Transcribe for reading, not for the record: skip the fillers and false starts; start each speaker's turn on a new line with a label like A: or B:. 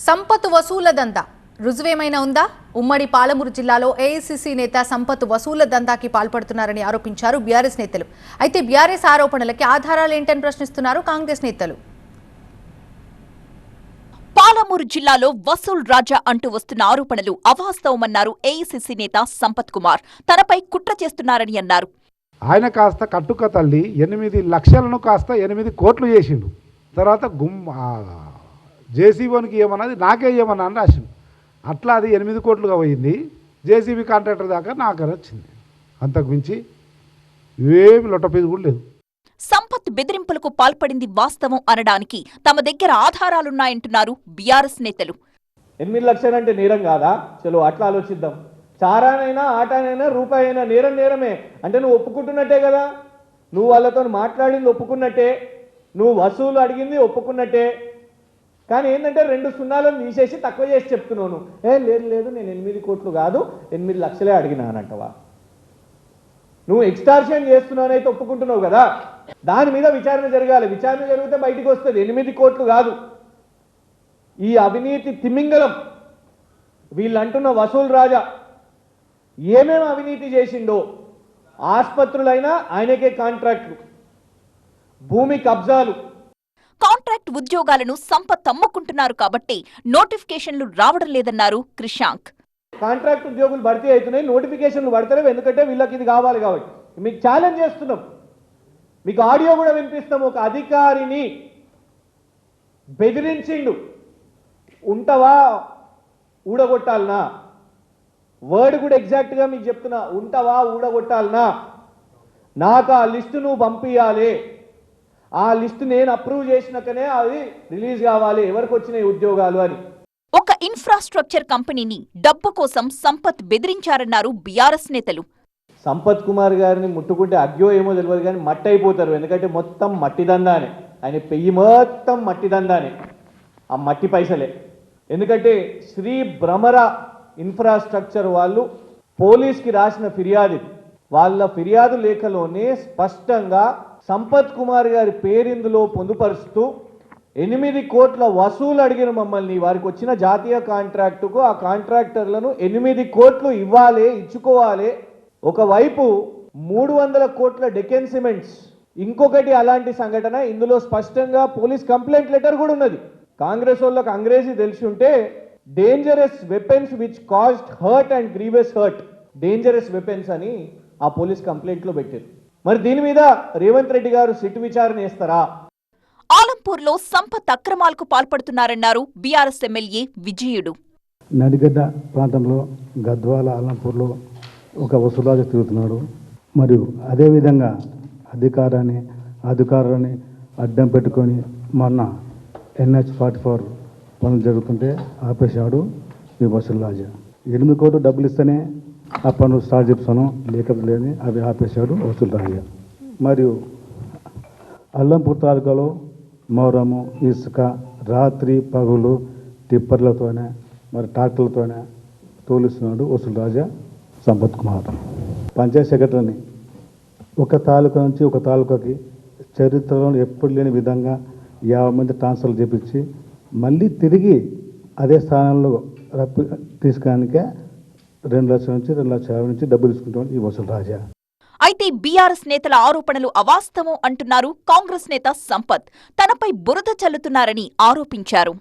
A: సంపత్ వసూల దందా రుజువేమైనా ఉందా? ఉమ్మడి పాలమూరు జిల్లాలో ఏఐసీసీ నేత సంపత్ వసూల దందాకి పాల్పడుతున్నారని ఆరోపించారు బీఆర్ఎస్ నేతలు. అయితే బీఆర్ఎస్ ఆరోపణలకి ఆధారాలేంటని ప్రశ్నిస్తున్నారు కాంగ్రెస్ నేతలు.
B: పాలమూరు జిల్లాలో వసూల్ రాజా అంటూ వస్తున్న ఆరోపణలు అవాస్తవమన్నారు ఏఐసీసీ నేత సంపత్ కుమార్. తనపై కుట్ర చేస్తున్నారని అన్నారు.
C: ఆయన కాస్త కట్టుక తల్లి 8 లక్షలను కాస్త 8 కోట్లు చేసిండు. తర్వాత జేసీబీకి ఏమన్నది నాకే ఏమన్నా అని రాసిండు. అట్లా అది 8 కోట్లుగా పోయింది. జేసీబీ కాంట్రాక్టర్ దాకా నాకు వచ్చింది. అంతకు మించి ఏమి లొట్టపేది కూడా లేదు.
B: సంపత్ బెదిరింపులకు పాల్పడింది వాస్తవం అనడానికి తమ దగ్గర ఆధారాలున్నాయంటున్నారు బీఆర్ఎస్ నేతలు.
D: 8 లక్షలంటే నేరం కాదా? చలో అట్లా ఆలోచిద్దాం. చారానైనా ఆటానైనా రూపాయి అయినా నేరమే అంటే నువ్వు ఒప్పుకుంటున్నట్టే కదా. నువ్వు వాళ్ళతో మాట్లాడింది ఒప్పుకున్నట్టే, నువ్వు వసూలు అడిగింది ఒప్పుకున్నట్టే. కానీ ఏంటంటే 2 సున్నాలను తీసేసి తక్కువ చేసి చెప్తున్నాను. లేదు నేను 8 కోట్లు కాదు 8 లక్షలే అడిగినానంటవా? నువ్వు ఎక్స్టార్షన్ చేస్తున్నానైతే ఒప్పుకుంటున్నావు కదా. దాని మీద విచారణ జరగాలి. విచారణ జరిగితే బయటికి వస్తుంది 8 కోట్లు కాదు. ఈ అవినీతి తిమింగలం వీళ్ళంటున్న వసూల్ రాజా ఏమేమి అవినీతి చేసిండో, ఆసుపత్రులైనా ఆయనకే కాంట్రాక్టులు, భూమి కబ్జాలు,
B: కాంట్రాక్ట్ ఉద్యోగాలను సంపత్ అమ్ముకుంటున్నారు కాబట్టి నోటిఫికేషన్లు రావడం లేదన్నారు క్రిషాంక్.
D: కాంట్రాక్ట్ ఉద్యోగులు భర్తీ అవుతున్నాయి, నోటిఫికేషన్లు పడతలేవు. ఎందుకంటే వీళ్ళకి ఇది కావాలి కాబట్టి. మీకు ఛాలెంజ్ చేస్తున్నాం, మీకు ఆడియో కూడా వినిపిస్తాం. ఒక అధికారిని బెదిరించిండు, ఉంటావా ఊడగొట్టాలనా? వర్డ్ కూడా ఎగ్జాక్ట్గా మీకు చెప్తున్నా, ఉంటావా ఊడగొట్టాలనా? నాకు ఆ లిస్టు నువ్వు పంపించాలి. ఆ లిస్టు నేను అప్రూవ్ చేసినాకనే అది రిలీజ్ కావాలి ఎవరికి వచ్చినాయి ఉద్యోగాలు అని.
B: ఒక ఇన్ఫ్రాస్ట్రక్చర్ కంపెనీని డబ్బు కోసం సంపత్ బెదిరించారన్నారు బీఆర్ఎస్ నేతలు.
D: సంపత్ కుమార్ గారిని ముట్టుకుంటే అగ్యో ఏమో తెలియదు కానీ మట్టి అయిపోతారు. ఎందుకంటే మొత్తం మట్టి దందానే, ఆయన పెయ్యి మొత్తం మట్టి దందానే, ఆ మట్టి పైసలే. ఎందుకంటే శ్రీ భ్రమర ఇన్ఫ్రాస్ట్రక్చర్ వాళ్ళు పోలీస్కి రాసిన ఫిర్యాదు, వాళ్ళ ఫిర్యాదు లేఖలోనే స్పష్టంగా సంపత్ కుమార్ గారి పేరిందులో పొందుపరుస్తూ 8 కోట్ల వసూలు అడిగిన మమ్మల్ని, వారికి వచ్చిన జాతీయ కాంట్రాక్టుకు ఆ కాంట్రాక్టర్లను 8 కోట్లు ఇవ్వాలి, ఇచ్చుకోవాలి. ఒకవైపు 300 కోట్ల డెకెన్ సిమెంట్స్, ఇంకొకటి అలాంటి సంఘటన. ఇందులో స్పష్టంగా పోలీస్ కంప్లైంట్ లెటర్ కూడా ఉన్నది. కాంగ్రెస్ వాళ్ళకు అంగ్రేజీ తెలిసి ఉంటే dangerous weapons which caused hurt and grievous hurt, dangerous weapons అని ఆ పోలీస్ కంప్లైంట్లో పెట్టారు. మరి దీని మీద రేవంత్ రెడ్డి గారు సిట్ విచారణ చేస్తారా?
B: ఆలంపూర్లో సంపత్ అక్రమాలకు పాల్పడుతున్నారన్నారు బీఆర్ఎస్ ఎమ్మెల్యే విజయుడు.
E: నడిగడ్డ ప్రాంతంలో గద్వాల ఆలంపూర్లో ఒక వసూలాగా తిరుగుతున్నాడు. మరియు అదేవిధంగా అధికారాన్ని అడ్డం పెట్టుకొని మొన్న NH-44 పనులు జరుగుతుంటే ఆపేశాడు ఈ వసూల్ రాజా. 8 కోట్లు డబ్బులు ఇస్తేనే ఆ పనులు స్టార్ట్ చెప్తాను, లేకపోతే లేని అవి ఆపేశాడు వసూల్ రాజా. మరియు అల్లంపూర్ తాలూకాలో మౌరము ఇసుక రాత్రి పగులు టిప్పర్లతోనే మరి ట్రాక్టర్లతోనే తోలిస్తున్నాడు వసూల్ రాజా సంపత్ కుమార్. పంచాయత్ సెక్రటరీని ఒక తాలూకా నుంచి ఒక తాలూకాకి చరిత్రలో ఎప్పుడు లేని విధంగా 50 మంది ట్రాన్స్ఫర్లు చేపించి మళ్ళీ తిరిగి అదే స్థానంలో తీసుకోవడానికే 2 లక్షల నుంచి 2 లక్షల నుంచి డబ్బులు తీసుకుంటాడు ఈ వసూల్ రాజా.
B: అయితే బీఆర్ఎస్ నేతల ఆరోపణలు అవాస్తవం అంటున్నారు కాంగ్రెస్ నేత సంపత్. తనపై బురద చల్లుతున్నారని ఆరోపించారు.